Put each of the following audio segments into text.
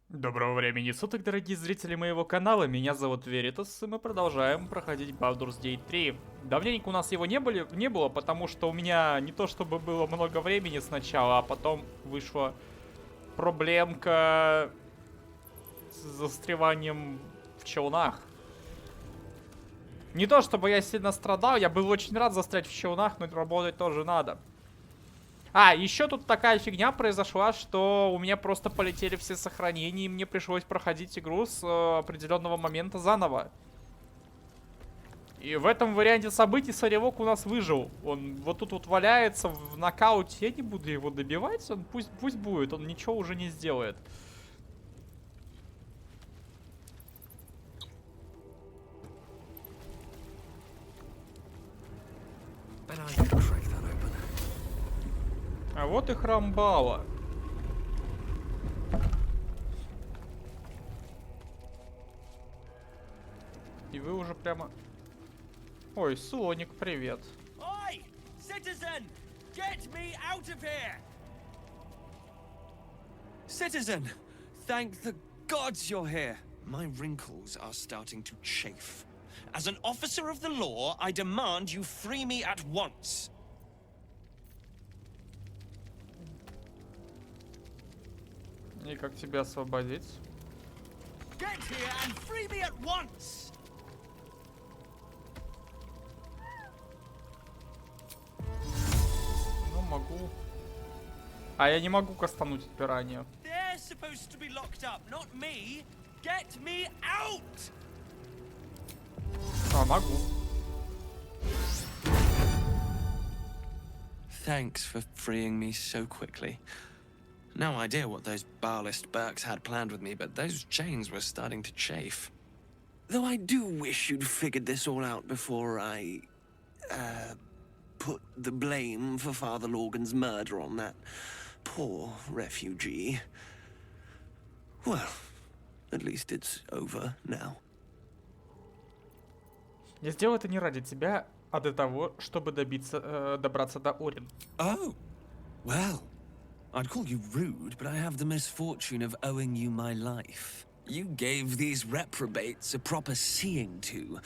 Доброго времени суток, дорогие зрители моего канала, меня зовут Веритас, и мы продолжаем проходить Baldur's Gate 3. Давненько у нас его не было, потому что у меня не то чтобы было много времени сначала, а потом вышла проблемка с застреванием в челнах. Не то чтобы я сильно страдал, я был очень рад застрять в челнах, но работать тоже надо. А, еще тут такая фигня произошла, что у меня просто полетели все сохранения, и мне пришлось проходить игру с определенного момента заново. И в этом варианте событий Соревок у нас выжил. Он вот тут вот валяется в нокауте. Я не буду его добивать, он пусть будет, он ничего уже не сделает. А вот и храм Бала. И вы уже прямо... Ой, слоник, привет. Oi! Citizen! Get me out of here! Citizen! Thank the gods you're here. My wrinkles are starting to chafe. As an officer of the law, I demand you free me at once. И как тебя освободить? Get here and free me at once! Ну, могу. А я не могу кастануть отпирание. They're supposed to be locked up, not me. Get me out! А, могу. Thanks for freeing me so quickly. No idea what those Barlist Burks had planned with me, but those chains were starting to chafe. Though I do wish you'd figured this all out before I, put the blame for Father Lorgan's murder on that poor refugee. Well, at least it's over now. Я сделал это не ради тебя, а для того, чтобы добраться до Орин. Oh, well. I'd call you rude, but I have the misfortune of owing you my life. You gave these reprobates a proper seeing to.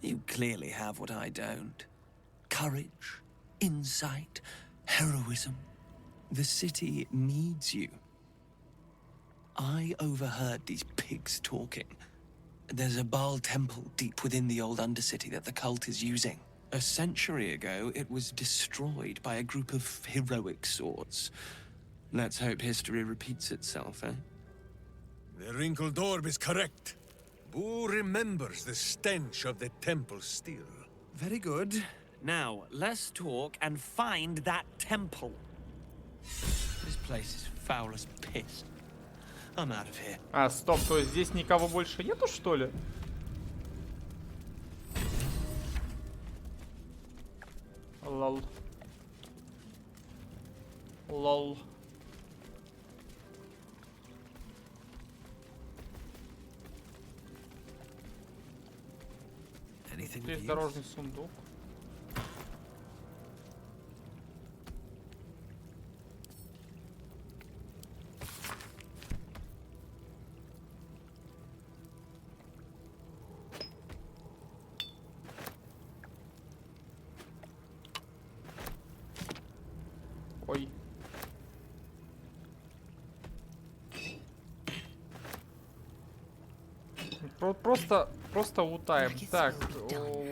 You clearly have what I don't. Courage, insight, heroism. The city needs you. I overheard these pigs talking. There's a Baal temple deep within the old Undercity that the cult is using. A century ago, it was destroyed by a group of heroic sorts. Let's hope history repeats itself, eh? The wrinkled orb is correct. Boo remembers the stench of the temple still. Very good. Now, let's talk and find that temple. This place is foul as piss. I'm out of here. А, стоп, то есть здесь никого больше нету, что ли? Лол. Лол. Здесь дорожный сундук. Ой. Просто лутаем. Так,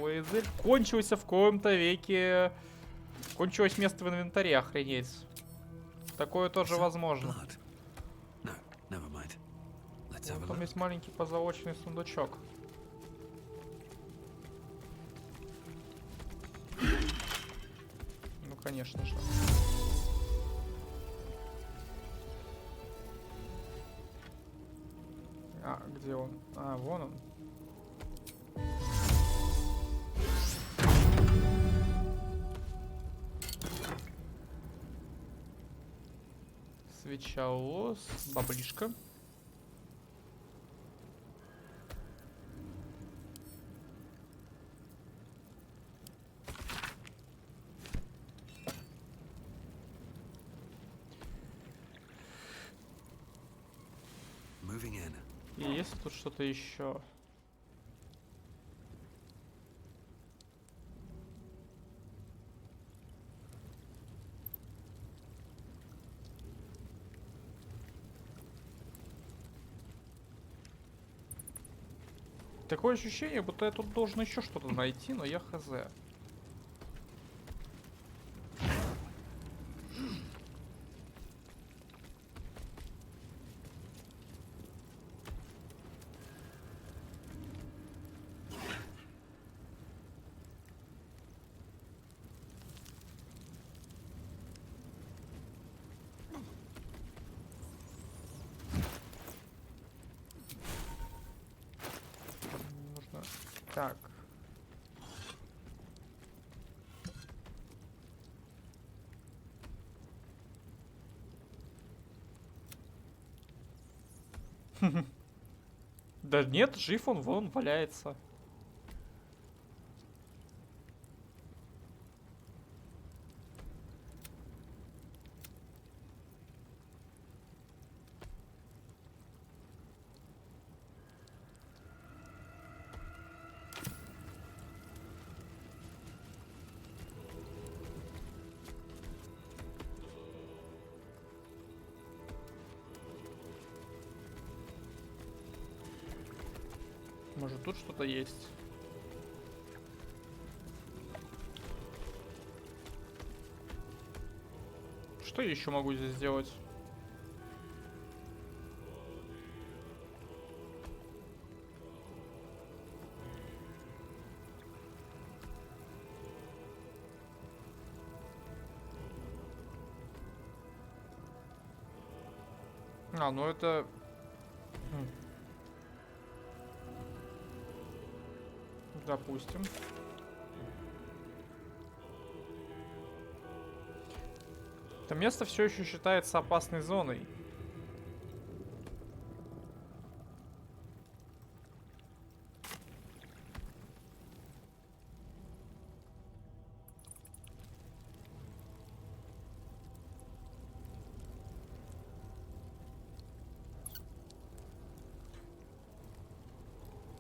УЗ кончился в коем-то веке. Кончилось место в инвентаре, охренеть. Такое тоже возможно. Вот там есть маленький позолоченный сундучок. Ну, конечно же. А, где он? А, вон он. Свеча лос, баблишка. moving in. И есть тут что-то еще? Такое ощущение, будто я тут должен еще что-то найти, но я хз. Нужно... Так. Да нет, жив он, вон валяется. Может, тут что-то есть? Что я еще могу здесь сделать? А, ну это... Допустим. Это место все еще считается опасной зоной.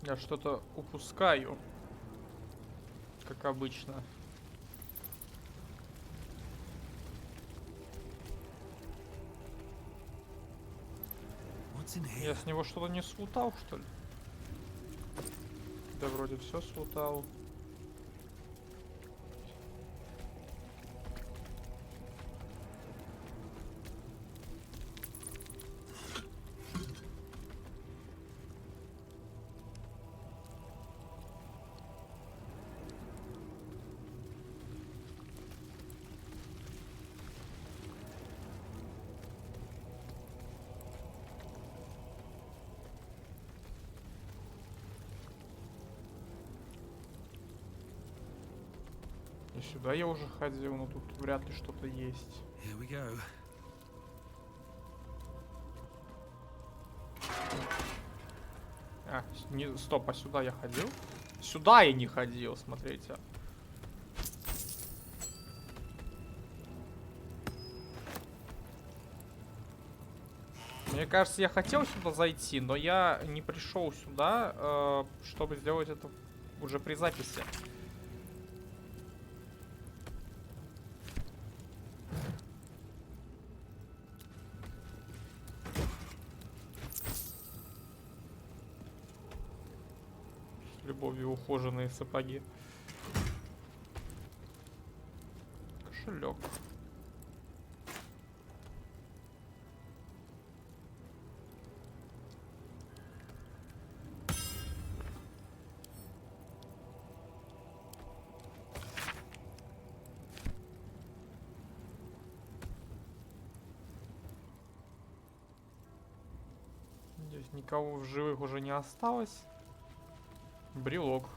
Я что-то упускаю. Как обычно. Я с него что-то не слутал, что ли? Да вроде все слутал. И сюда я уже ходил, но тут вряд ли что-то есть. Here we go. А, не, стоп, а сюда я ходил? Сюда я не ходил, смотрите. Мне кажется, я хотел сюда зайти, но я не пришел сюда, чтобы сделать это уже при записи. С любовью ухоженные сапоги. Кошелек. Здесь никого в живых уже не осталось. Брелок.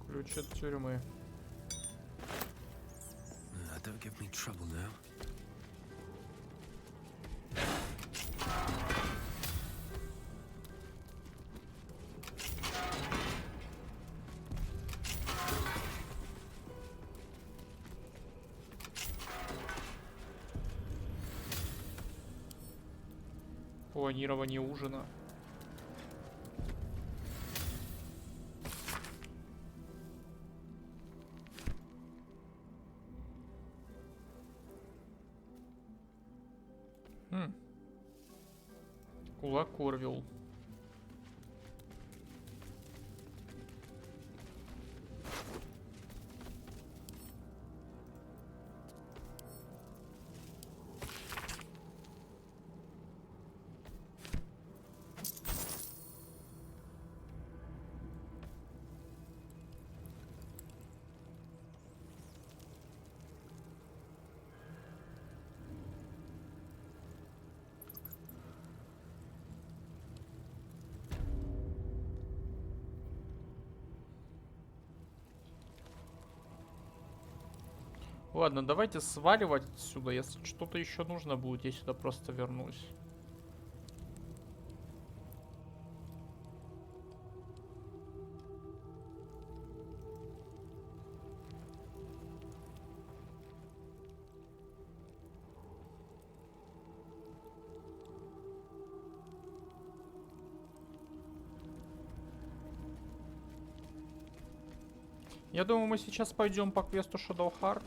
Ключ от тюрьмы. Don't give me trouble now. Планирование ужина. Кулак Корвилл. Ладно, давайте сваливать отсюда. Если что-то еще нужно будет, я сюда просто вернусь. Я думаю, мы сейчас пойдем по квесту Shadowheart.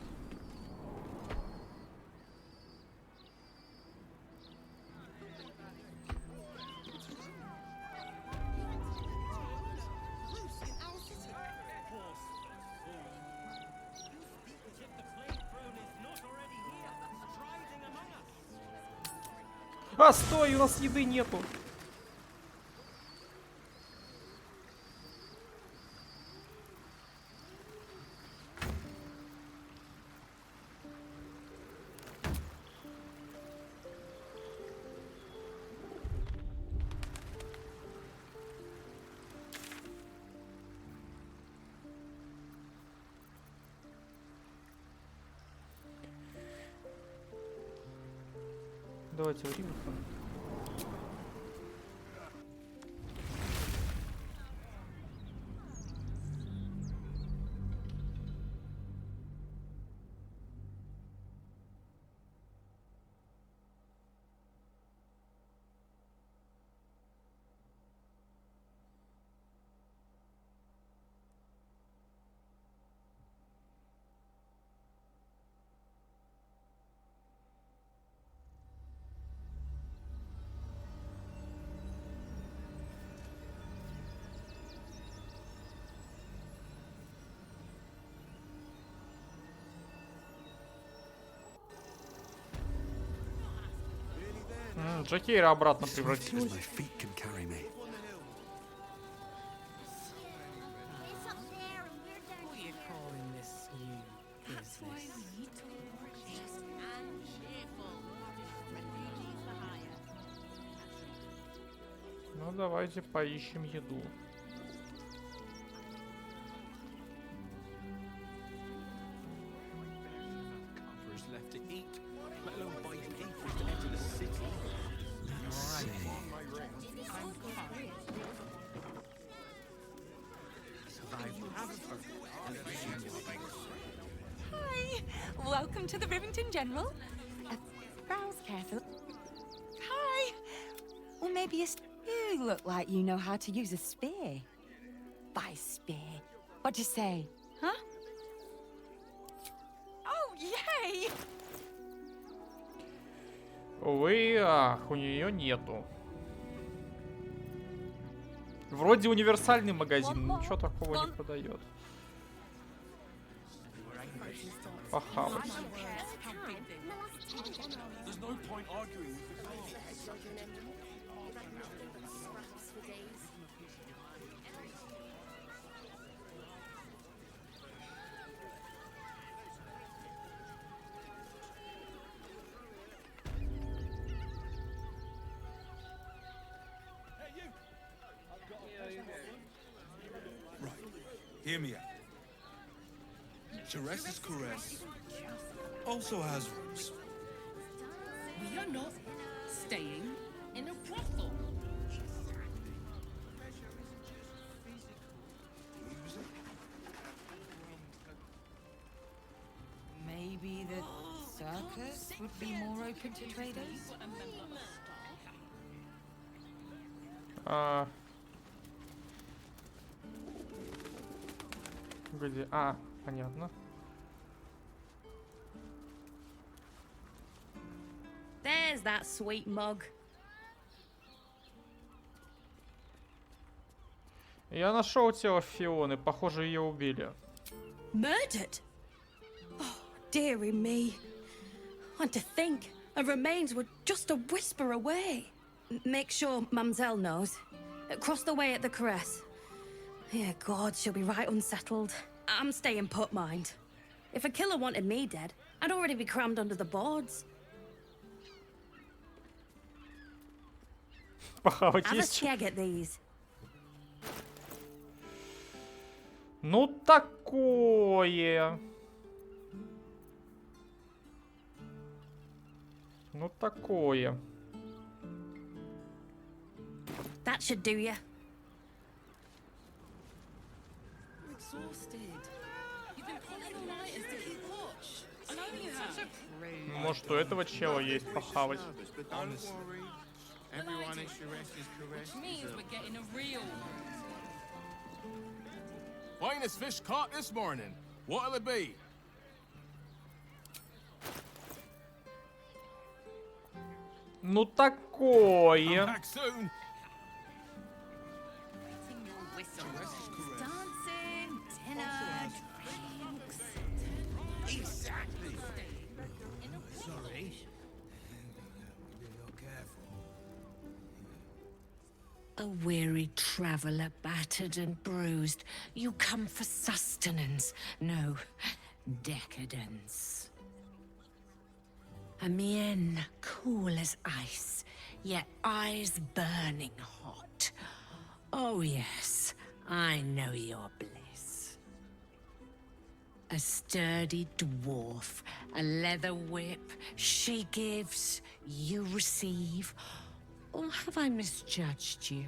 А, стой, у нас еды нету. Давайте в Ривенхам. Джакейра обратно превратилась. Ну давайте поищем еду. Hi, welcome to the Rivington General. Browse carefully. Hi. Well, maybe you look like you know how to use a spear. By spear, what'd you say? Huh? Oh, yay! Увы, ах, у нее нету. Вроде универсальный магазин, ничего такого не продает. Похавать. Hear me out. Teresa's caress also has roots. We are not staying in a brothel. Maybe the circus would be more open to traders? Где? Понятно. There's that sweet mug. Я нашел тело Фионы. Похоже, ее убили. Murdered? Oh, dearie me. And to think, her remains were just a whisper away. Make sure Mamselle knows. Across the way at the caress. Yeah, God, she'll be right unsettled. I'm staying put, mind. If a killer wanted me dead, I'd already be crammed under the boards. Похавать Have a есть? skeg at these. Ну такое. Ну такое. That should do ya. I'm exhausted. You've been pulling all nighters to keep watch. I know you have. Может, у этого чела есть похавать. But don't worry. Everyone is caressed is caressed. Means we're getting a real Finest fish caught this morning. What'll it be? Ну такое. Back soon. Dancing, dinner, drinks. Exactly. Sorry. You're careful. A weary traveller, battered and bruised, you come for sustenance, no, decadence. A mien cool as ice, yet eyes burning hot. Oh yes, I know your bliss. A sturdy dwarf, a leather whip, she gives, you receive. Or have I misjudged you?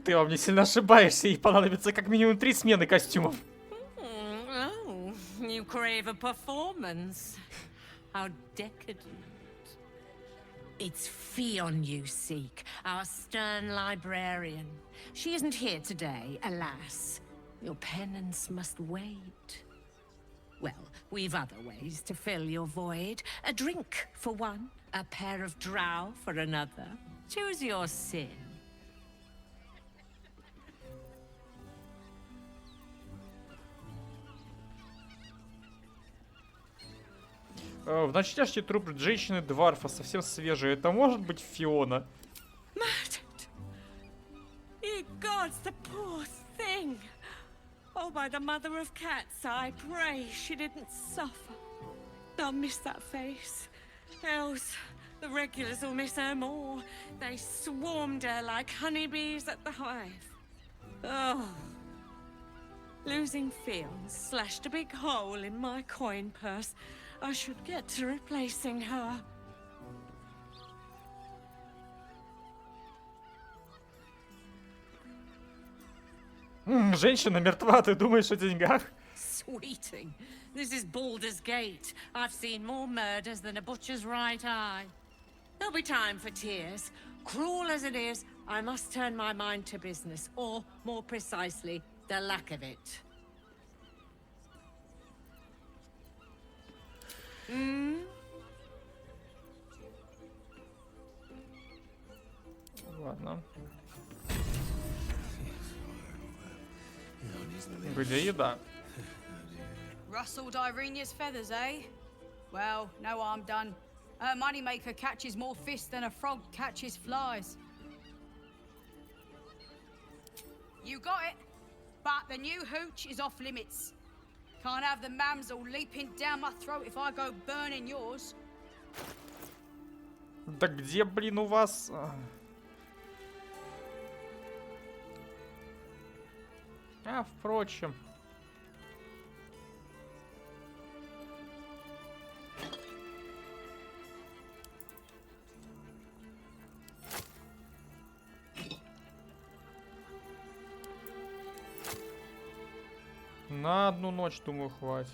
Ты вам не сильно ошибаешься, и понадобится как минимум 3 смены костюмов. Oh, you crave a performance. How decadent. It's Fionn you seek, our stern librarian. She isn't here today, alas. Your penance must wait. Well, we've other ways to fill your void. A drink for one, a pair of drow for another. Choose your sin. В ночлежке труп женщины-дварфа, совсем свежий. Это может быть Фиона? Murdered! Ye gods, the poor thing! Oh, by the mother of cats, I pray she didn't suffer. I'll miss that face. Else, the regulars will miss her more. They swarmed her like honeybees at the hive. Oh. Losing Fionn slashed a big hole in my coin purse. I should get to replacing her. Женщина мертва, ты думаешь о деньгах? Sweeting, this is Baldur's Gate. I've seen more murders than a butcher's right eye. There'll be time for tears. Cruel as it is, I must turn my mind to business, or, more precisely, the lack of it. Ладно. Где еда? Rustled Irenia's feathers, eh? Well, no harm done. Her moneymaker catches more fish than a frog catches flies. You got it. But the new hooch is off limits. Can't have the mamsel leaping down my throat if I go burning yours. Да где, блин, у вас... впрочем. На одну ночь, думаю, хватит.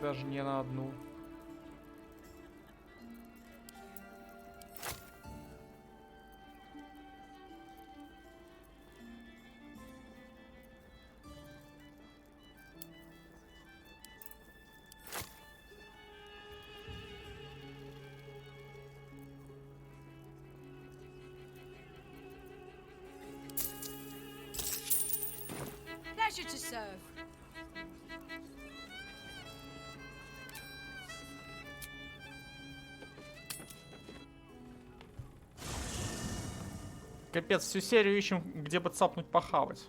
Даже не на одну. Pleasure to serve. Капец, всю серию ищем, где бы цапнуть похавать.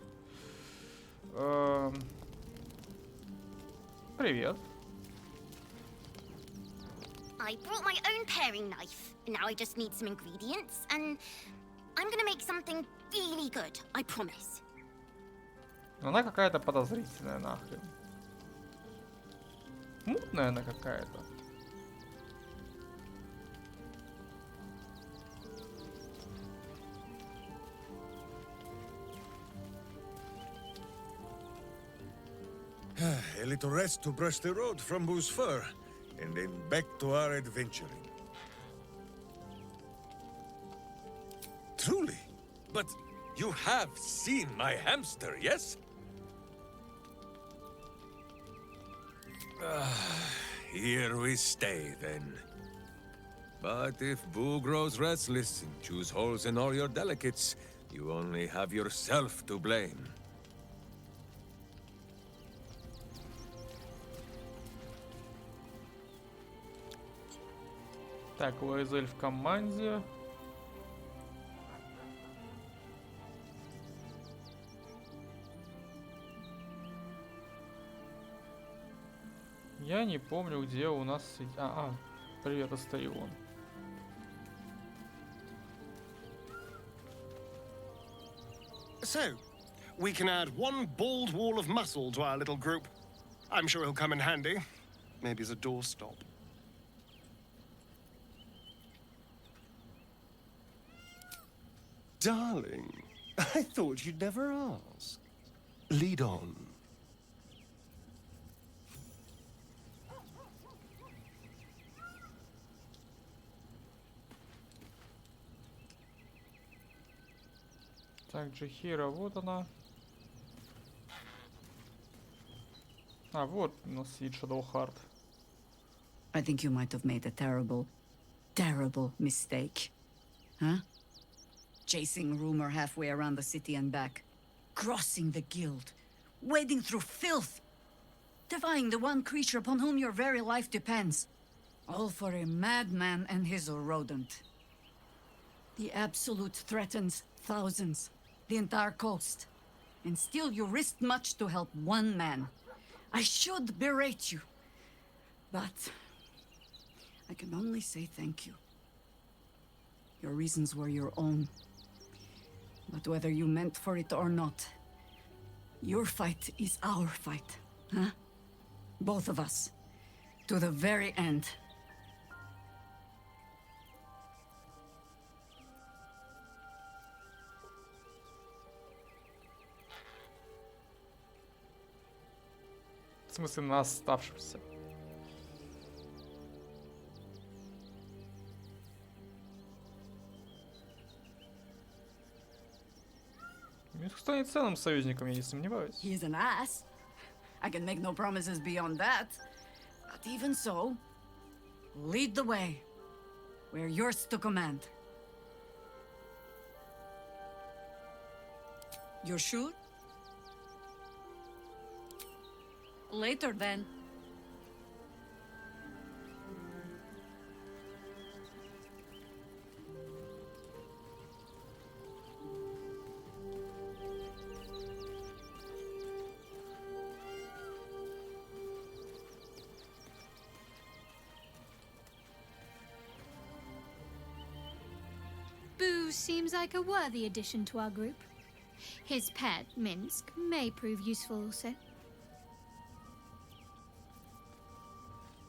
Привет. I brought my own paring knife. Now I just need some ingredients, and I'm gonna make something really good, I promise. Она какая-то подозрительная нахрен. Мутная она какая-то. A little rest to brush the road from Boo's fur, and then back to our adventuring. Truly? But you have seen my hamster, yes? Here we stay, then. But if Boo grows restless and chews holes in all your delicates, you only have yourself to blame. Так, Лоизель в команде. Я не помню, где у нас... привет, Астарион. So, we can add one bald wall of muscle to our little group. I'm sure he'll come in handy. Maybe as a doorstop. Darling, I thought you'd never ask. Lead on. Так, Джихира, вот она. А, вот у нас сидит Shadowheart. I think you might have made a terrible, terrible mistake. Huh? Chasing rumor halfway around the city and back. Crossing the guild. Wading through filth. Defying the one creature upon whom your very life depends. All for a madman and his rodent. The Absolute threatens thousands. The entire coast. And still you risked much to help one man. I should berate you. But I can only say thank you. Your reasons were your own. But whether you meant for it or not, your fight is our fight, huh? Both of us. To the very end. В смысле, на оставшихся. Минск станет ценным союзником, я не сомневаюсь. He is an ass. I can make no promises beyond that. But even so, lead the way. We're yours to command. You're sure? Later, then. Boo seems like a worthy addition to our group. His pet, Minsk, may prove useful also.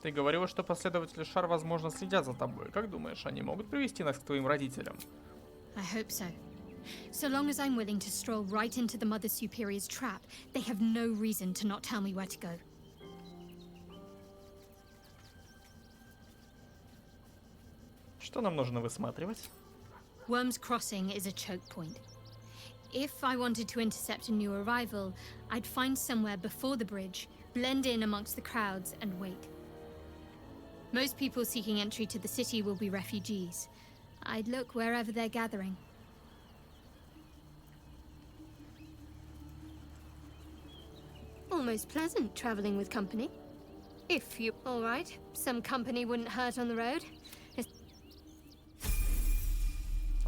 Ты говорила, что последователи Шар, возможно, следят за тобой. Как думаешь, они могут привести нас к твоим родителям? I hope so. So long as I'm willing to stroll right into the Mother Superior's trap, they have no reason to not tell me where to go. Что нам нужно высматривать? Worm's Crossing is a choke point. If I wanted to intercept a new arrival, I'd find somewhere before the bridge, blend in amongst the crowds, and wait. Most people seeking entry to the city will be refugees. I'd look wherever they're gathering. Almost pleasant traveling with company. If you... All right, some company wouldn't hurt on the road.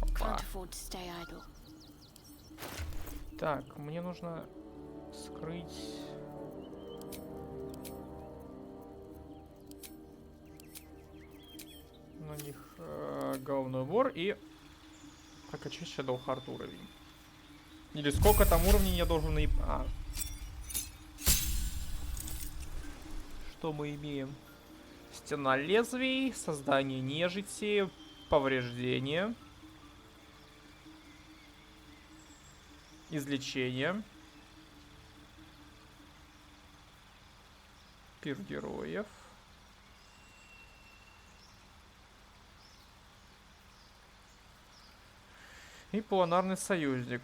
Опа. Can't afford to stay idle. Так, мне нужно скрыть... на них головной убор и прокачать Shadow Heart уровень. Или сколько там уровней я должен... Что мы имеем? Стена лезвий, создание нежити, повреждение, излечение, пир героев. И планарный союзник.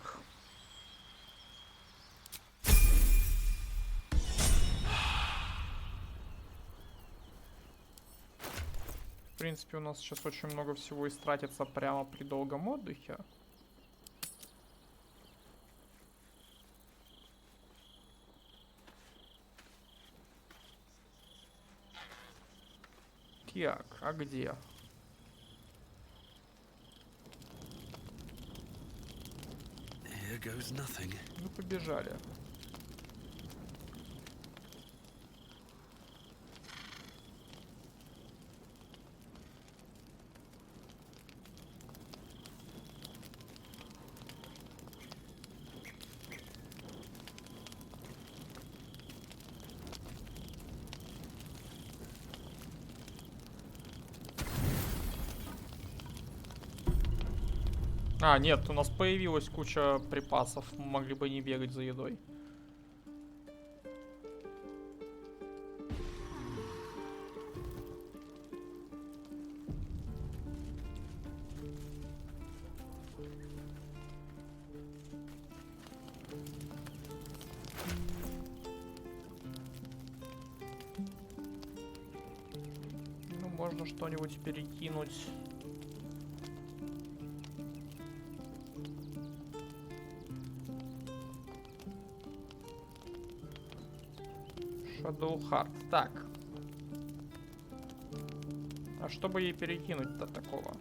В принципе, у нас сейчас очень много всего истратится прямо при долгом отдыхе. Так, а где? Here goes nothing. Ну, побежали. А, нет, у нас появилась куча припасов. Мы могли бы не бегать за едой. Ну, можно что-нибудь перекинуть. Shadow Heart. Так. А чтобы ей перекинуть-то такого?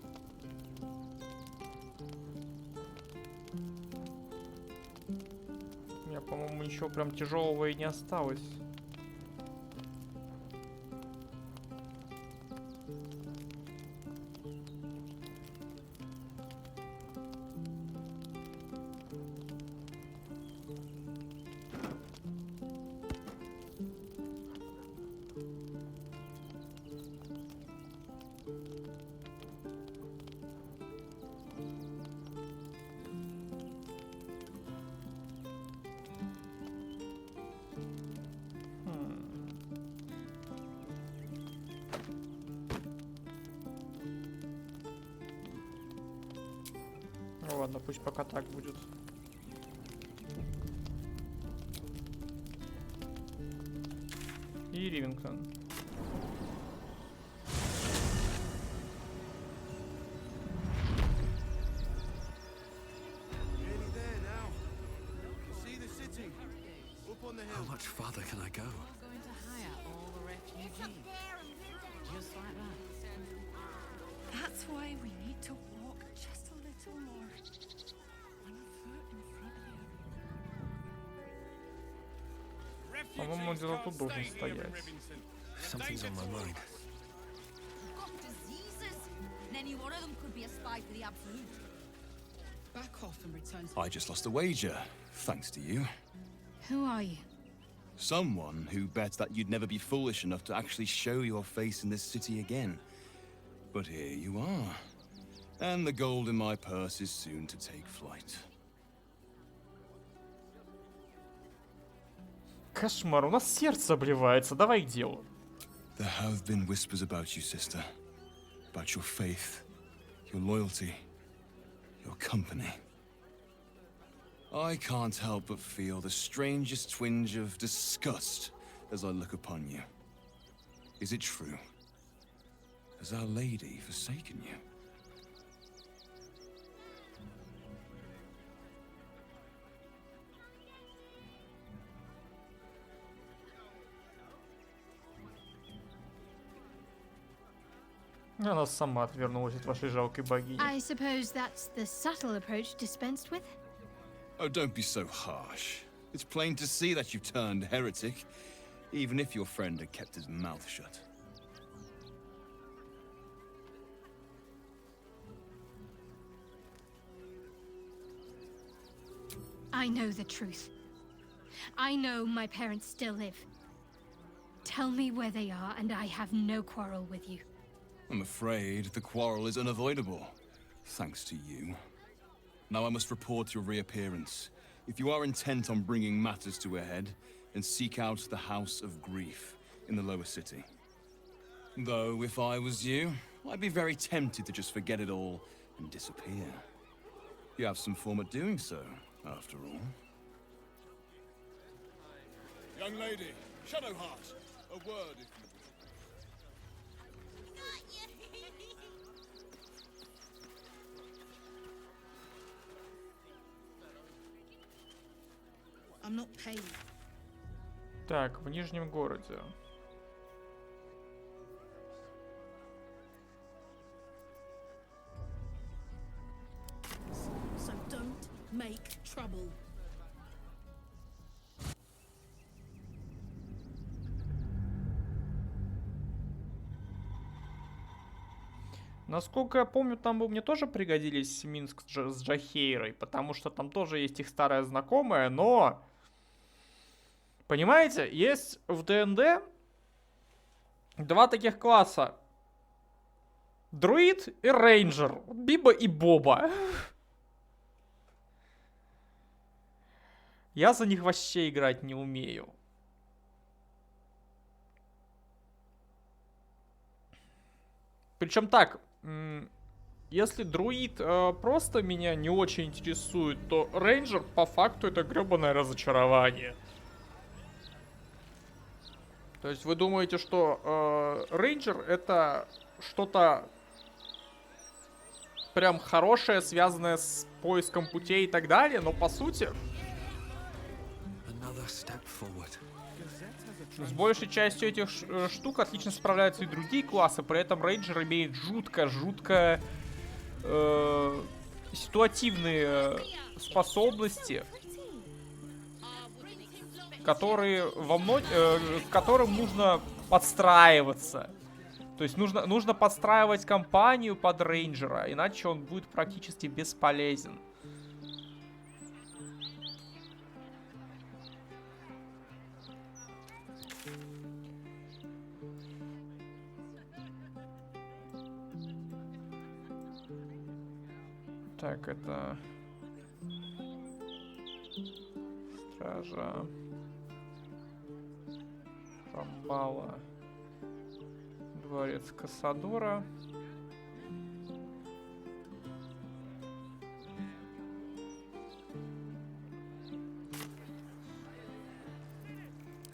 У меня, по-моему, ничего прям тяжелого и не осталось. Ну ладно, пусть пока так будет. И Ривингтон. How much farther can I go? Going to hire all the refugees. Just like that. That's why we need to walk just a little more. One foot in front of the other. По-моему, где-то тут должен стоять. Something's on my mind. Got diseases? And any one of them could be a spy for the Absolute. Back off and return to... I just lost a wager, thanks to you. Who are you? Someone who bet that you'd never be foolish enough to actually show your face in this city again. But here you are. And the gold in my purse is soon to take flight. Кошмар, у нас сердце обливается. Давай к делу. There have been whispers about you, sister. About your faith, your loyalty, your company. I can't help but feel the strangest twinge of disgust as I look upon you. Is it true? Has Our Lady forsaken you? Она сама отвернулась от вашей жалкой богини. I suppose that's the subtle approach dispensed with? Oh, don't be so harsh. It's plain to see that you've turned heretic, even if your friend had kept his mouth shut. I know the truth. I know my parents still live. Tell me where they are, and I have no quarrel with you. I'm afraid the quarrel is unavoidable, thanks to you. Now I must report your reappearance. If you are intent on bringing matters to a head, then seek out the House of Grief in the lower city. Though, if I was you, I'd be very tempted to just forget it all and disappear. You have some form at doing so, after all. Young lady, Shadowheart, a word if you... I'm not paid. Так, в Нижнем городе. So don't make trouble. Насколько я помню, там бы мне тоже пригодились Минск с Джахейрой, потому что там тоже есть их старая знакомая, но... Понимаете, есть в ДНД два таких класса. Друид и рейнджер. Биба и Боба. Я за них вообще играть не умею. Причем так, если друид просто меня не очень интересует, то рейнджер по факту это гребаное разочарование. То есть вы думаете, что рейнджер это что-то прям хорошее, связанное с поиском путей и так далее, но по сути с большей частью этих штук отлично справляются и другие классы, при этом рейнджер имеет жутко ситуативные способности, которые к которым нужно подстраиваться. То есть нужно подстраивать компанию под рейнджера, иначе он будет практически бесполезен. Так, это... Стража... Шамбала... Дворец Кассадора...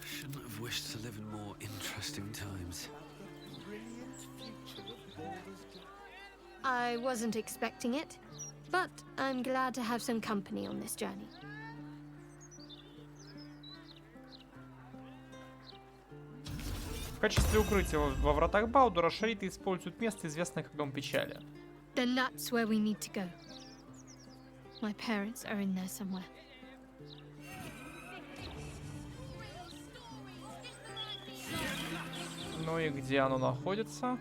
Shouldn't have wished to live in more interesting times. I wasn't expecting it, but I'm glad to have some company on this journey. В качестве укрытия во вратах Балдура шариты используют место, известное как Дом Печали. Then that's where we need to go. My parents are in there somewhere. Ну и где оно находится?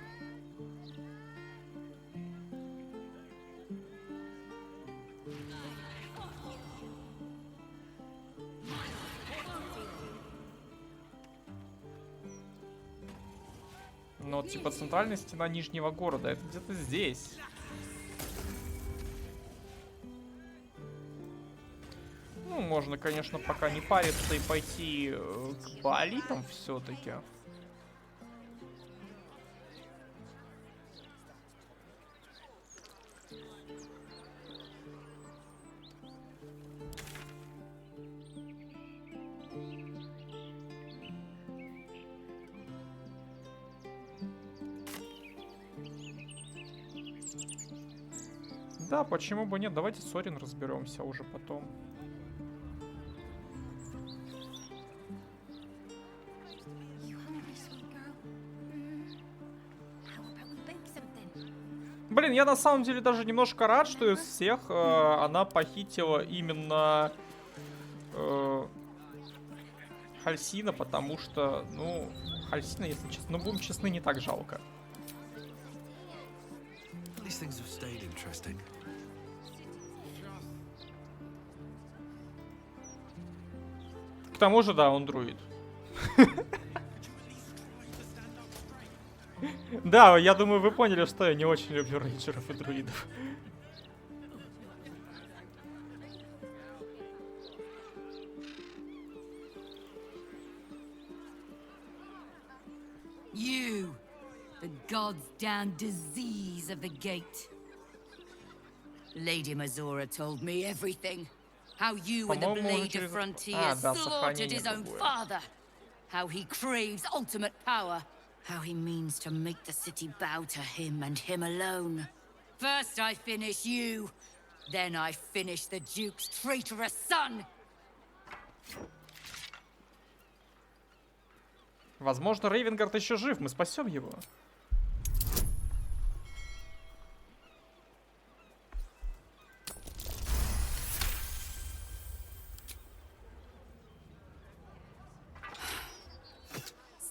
Ну, типа центральная стена Нижнего города. Это где-то здесь. Ну, можно, конечно, пока не париться и пойти к баалитам все-таки. Да, почему бы нет? Давайте с Орин разберемся уже потом. Блин, я на самом деле даже немножко рад, что из всех она похитила именно Хальсина, потому что, ну, Хальсина, если честно, ну, будем честны, не так жалко. К тому же, да, он друид. Да, я думаю, вы поняли, что я не очень люблю рейнджеров и друидов. You, the god's damn disease of the gate. Lady Mazora told me everything. How you and the Blade of Frontier slaughtered his own father. How he craves ultimate power. How he means to make the city bow to him and him alone. First I finish you, then I finish the Duke's traitorous son. Возможно, Рейвенгард еще жив, мы спасем его.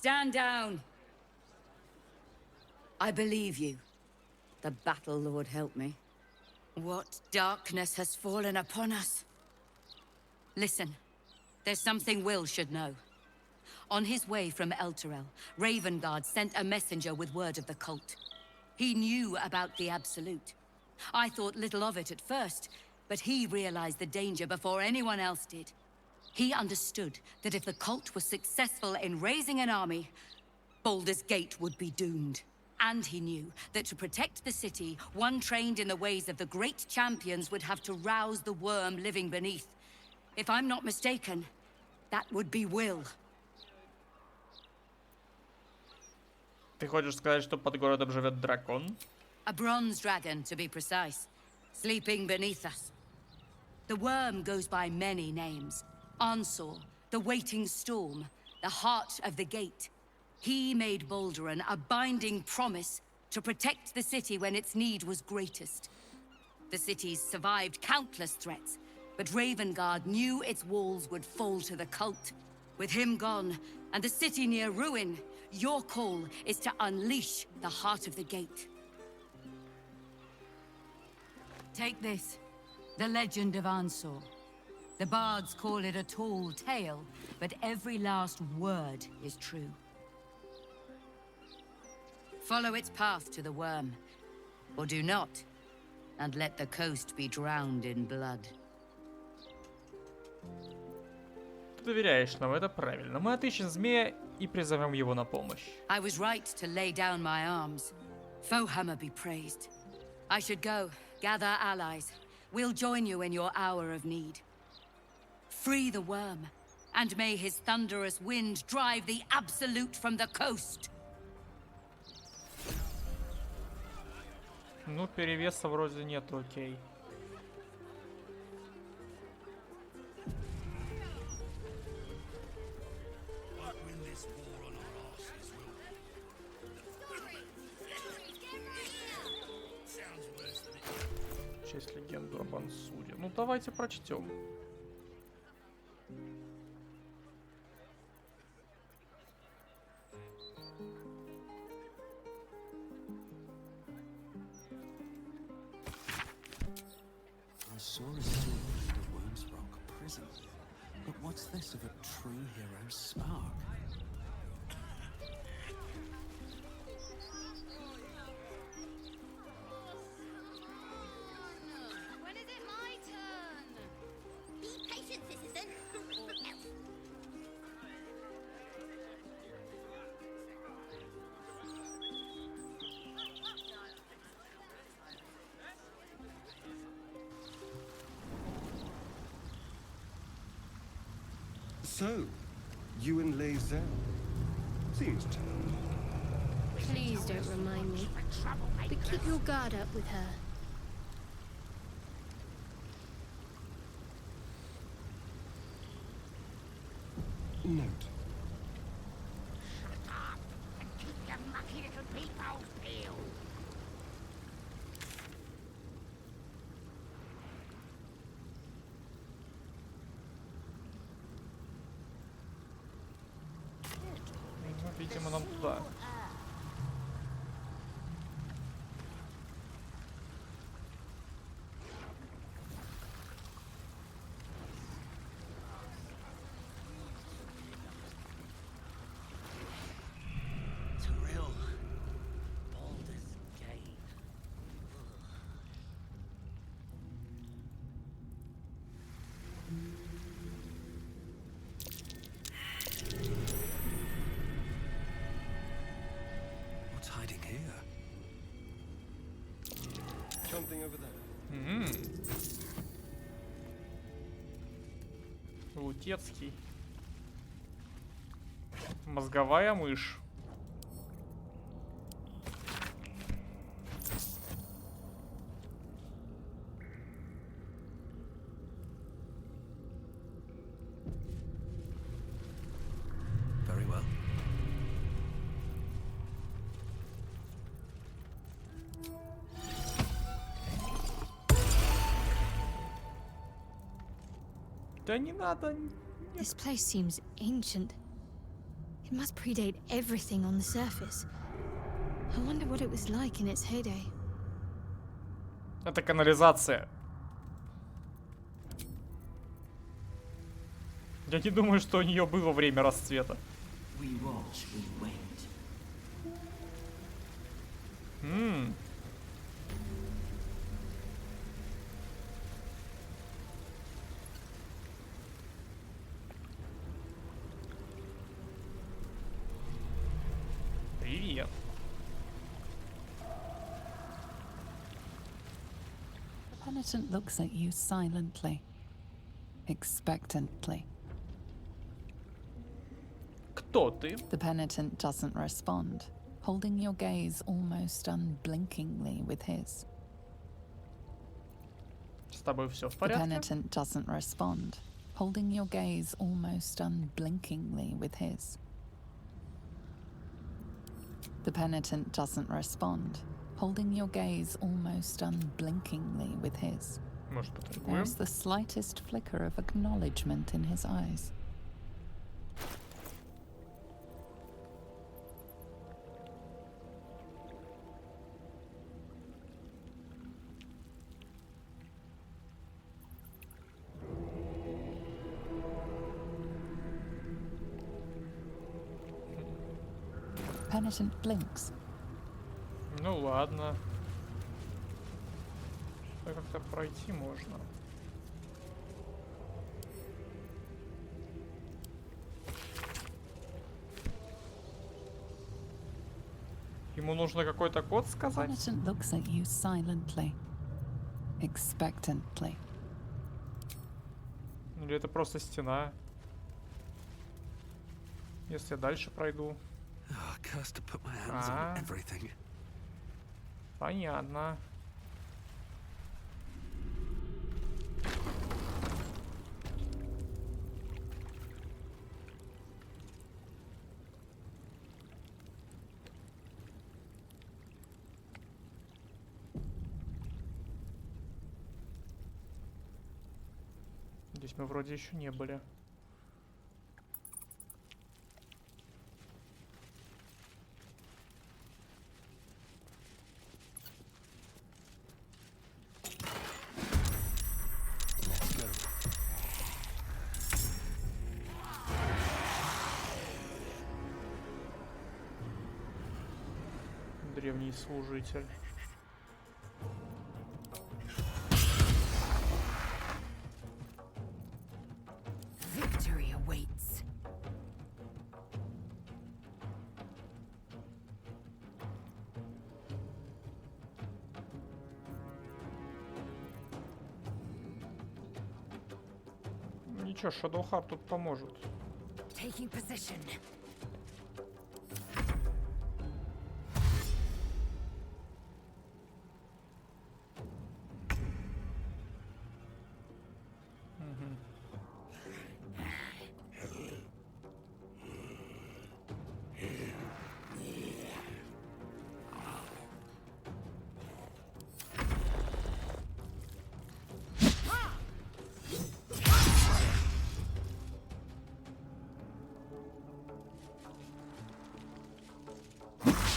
Stand down. I believe you. The battle lord help me. What darkness has fallen upon us? Listen, there's something Will should know. On his way from Elturel, Ravengard sent a messenger with word of the cult. He knew about the Absolute. I thought little of it at first, but he realized the danger before anyone else did. He understood that if the cult was successful in raising an army, Baldur's Gate would be doomed. And he knew that to protect the city, one trained in the ways of the great champions would have to rouse the worm living beneath. If I'm not mistaken, that would be Will. Ты хочешь сказать, что под городом живет дракон? A bronze dragon, to be precise, sleeping beneath us. The worm goes by many names. Ansor, the waiting storm, the heart of the gate. He made Balduran a binding promise to protect the city when its need was greatest. The city's survived countless threats, but Ravengard knew its walls would fall to the cult. With him gone, and the city near ruin, your call is to unleash the heart of the gate. Take this, the legend of Ansor. The bards call it a tall tale, but every last word is true. Follow its path to the worm, or do not, and let the coast be drowned in blood. Ты доверяешь нам, это правильно. Мы отыщем змея и призовем его на помощь. I was right to lay down my arms. Fohammer be praised. I should go, gather allies. We'll join you in your hour of need. Free the worm, and may his thunderous wind drive the Absolute from the coast. Ну, перевеса вроде нет, окей. Часть легенды об Ансуре. Ну, давайте прочтем. I saw a sword in the Worm's Rock prison. But what's this of a true hero's spark? When is it my turn? Be patient, citizens. So, you and Lae'zel. Seems turned. Please don't remind me. But keep your guard up with her. Note. Shut up and keep your mucky little peepholes peeled. Ну, видимо, нам туда. Thrill. Baldur's Gate. What's hiding here? Something over there. Лутецкий. Мозговая мышь. Very well. Да не надо. This place seems ancient. It must predate everything on the surface. I wonder what it was like in its heyday. Это канализация. Я не думаю, что у нее было время расцвета. We watch, we wait. Привет. The penitent looks at you silently, expectantly. Кто ты? The penitent doesn't respond, holding your gaze almost unblinkingly with his. С тобой все в The порядке? penitent doesn't respond, holding your gaze almost unblinkingly with his. The penitent doesn't respond, holding your gaze almost unblinkingly with his. Может, поторгуем? There's the slightest flicker of acknowledgement in his eyes. Penitent blinks. Ну ладно. Что как-то пройти можно. Ему нужно какой-то код сказать? Penitent looks at you silently, expectantly. Или это просто стена? Если я дальше пройду. Oh, cursed to put my hands on everything. Понятно. Здесь мы вроде еще не были. Древний служитель. Victory awaits. Ничего, Shadowheart тут поможет. Taking position.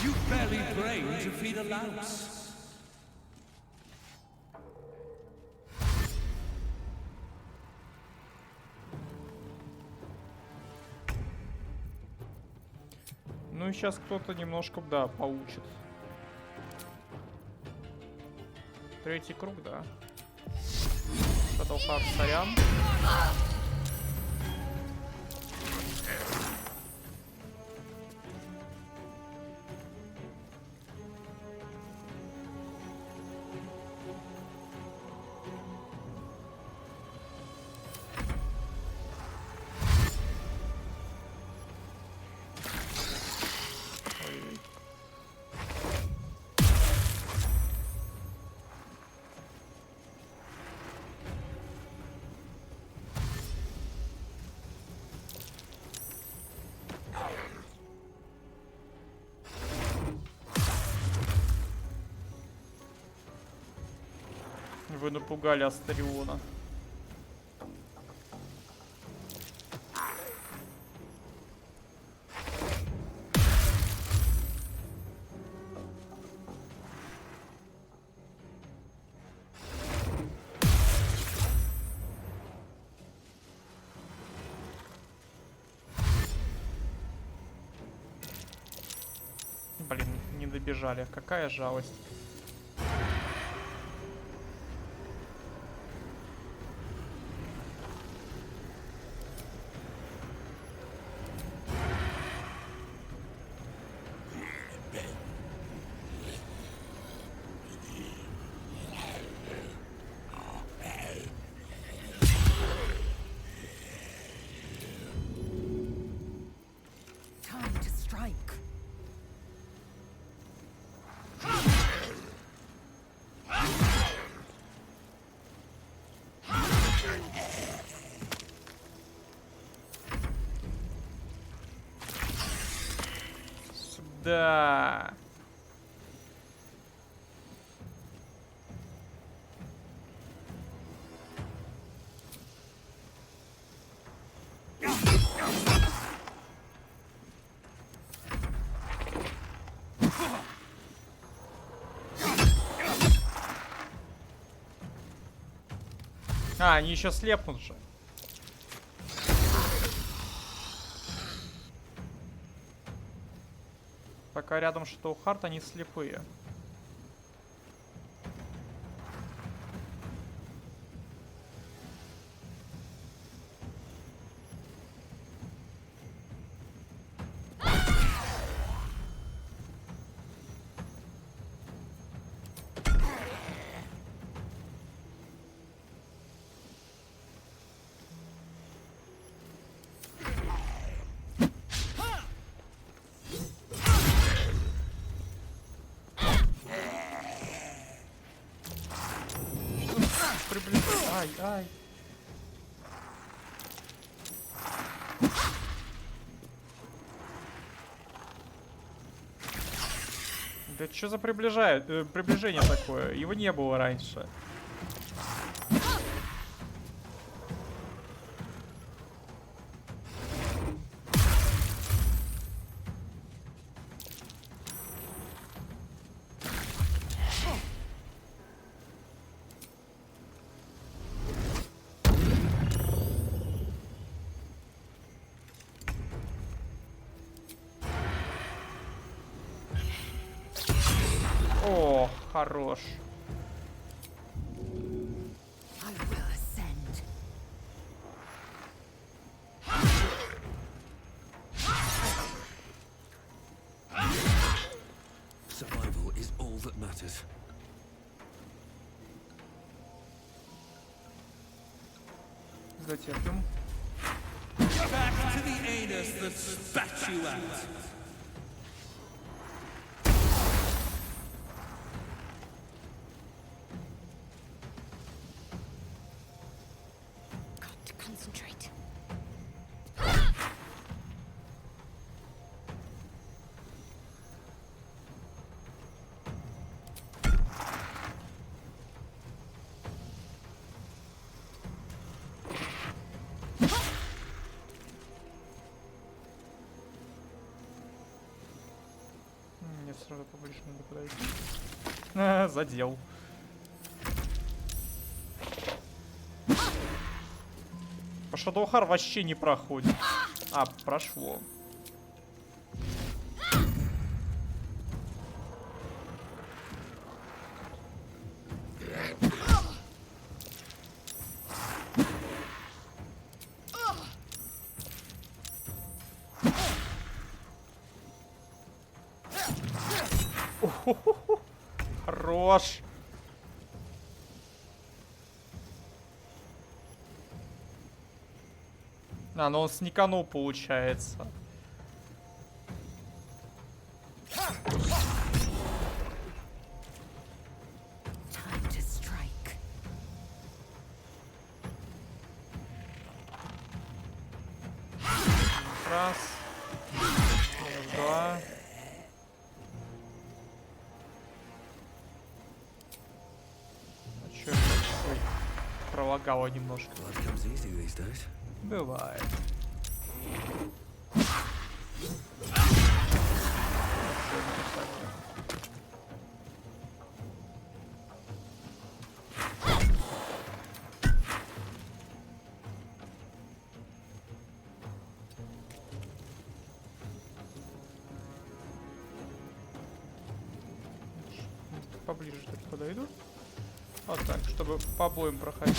You barely brain to feed a louse. Ну и сейчас кто-то немножко, да, поучит. Третий круг, да. Шадоухард, сорян. Вы напугали Астариона. Блин, не добежали. Какая жалость. Time to strike. Да. А, они еще слепнут же. Пока рядом Шадоухард, они слепые. Ай, ай. Да что за приближение такое? Его не было раньше. О, хорош. I will ascend. Survival is all that matters. Затерпим. Back to the anus that spat you out. Got to concentrate. Мне сразу поближе надо подойти. Задел. По Shadowheart вообще не проходит. А, прошло. Хорош. А, ну он сниканул, получается. Time to strike. Раз. Два. Чё это? Ой, пролагало немножко. Бывает. Поближе так подойду. Вот так, чтобы по обоим проходить.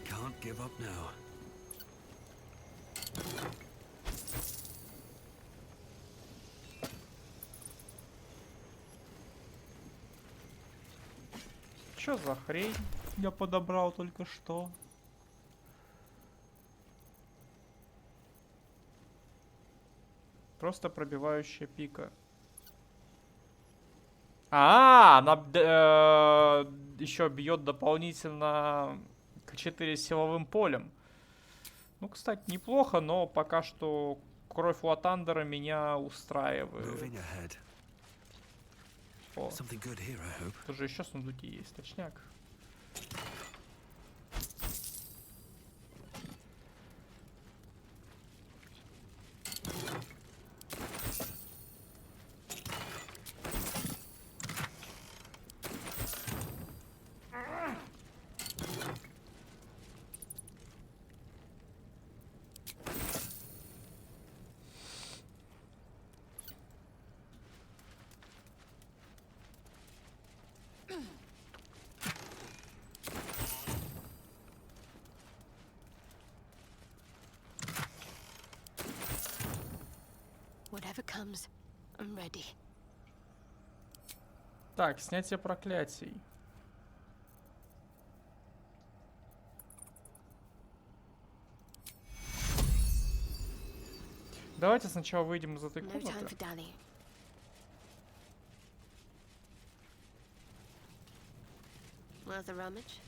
Can't give up now. Чё за хрень я подобрал только что? Просто пробивающая пика. Она еще бьет дополнительно к 4 силовым полем. Ну, кстати, неплохо, но пока что кровь Латандера меня устраивает. О, тут же еще сундуки есть, точняк. Whatever comes, I'm ready. Так, снятие проклятий. Давайте сначала выйдем из этой комнаты. Worth a rummage?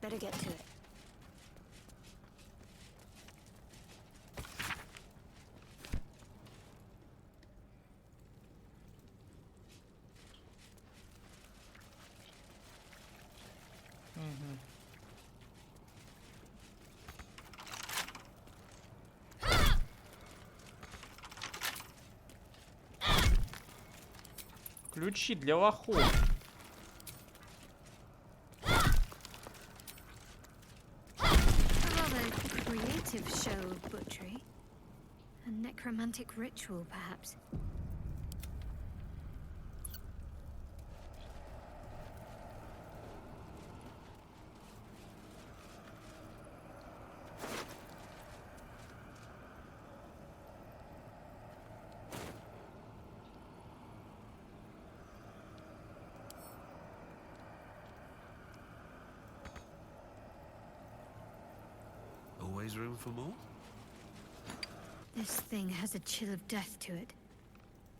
Better get to it. Ключи для лохов. Creative show of butchery. A necromantic ritual, perhaps. Always room for more? This thing has a chill of death to it.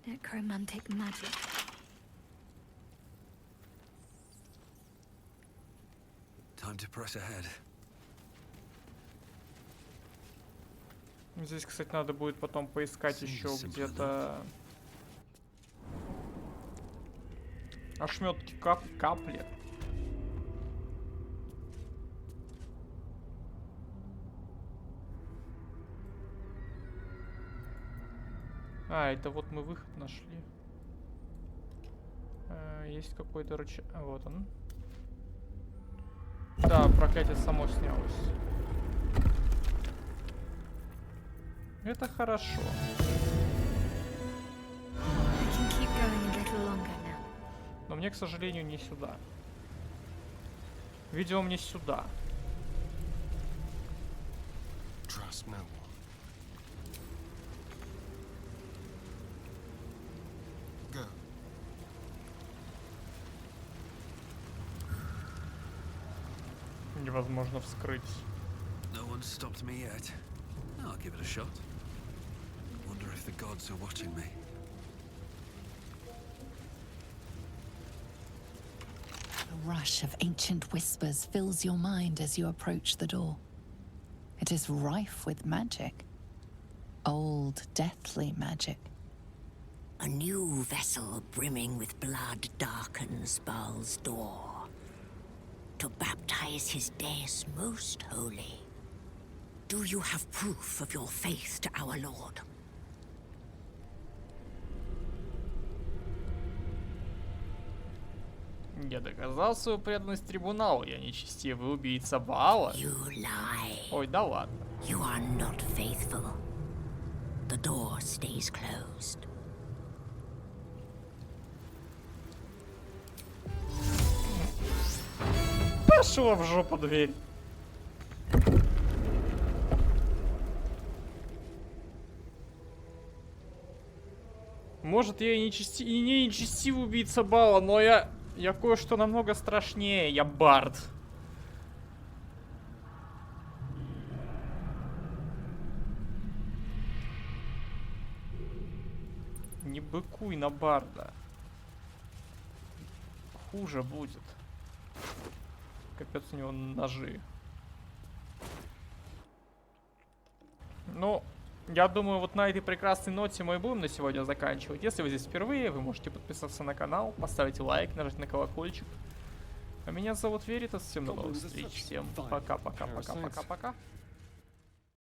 Necromantic magic. Time to press ahead. Здесь, кстати, надо будет потом поискать еще где-то ошметки капли. А, это вот мы выход нашли. Есть какой-то рычаг. Вот он. Да, проклятие само снялось. Это хорошо. Но мне, к сожалению, не сюда. Видимо, мне сюда. Trust no one. Go. Невозможно вскрыть. No one stopped me yet. I'll give it a shot. Wonder if the gods are watching me. A rush of ancient whispers fills your mind as you approach the door. It is rife with magic. Old, deathly magic. A new vessel brimming with blood darkens Baal's door. To baptize his deus most holy. Do you have proof of your faith to our Lord? Я доказал свою преданность трибуналу. Я нечестивый убийца Баала. Ой, да ладно. You are not faithful. The door stays closed. Пошла в жопу дверь. Может, я и не нечестивый убийца Баала, но я кое-что намного страшнее. Я бард. Не быкуй на барда. Хуже будет. Капец, у него ножи. Ну, я думаю, вот на этой прекрасной ноте мы и будем на сегодня заканчивать. Если вы здесь впервые, вы можете подписаться на канал, поставить лайк, нажать на колокольчик. А меня зовут Веритас. Всем до новых встреч. Всем пока-пока-пока-пока-пока.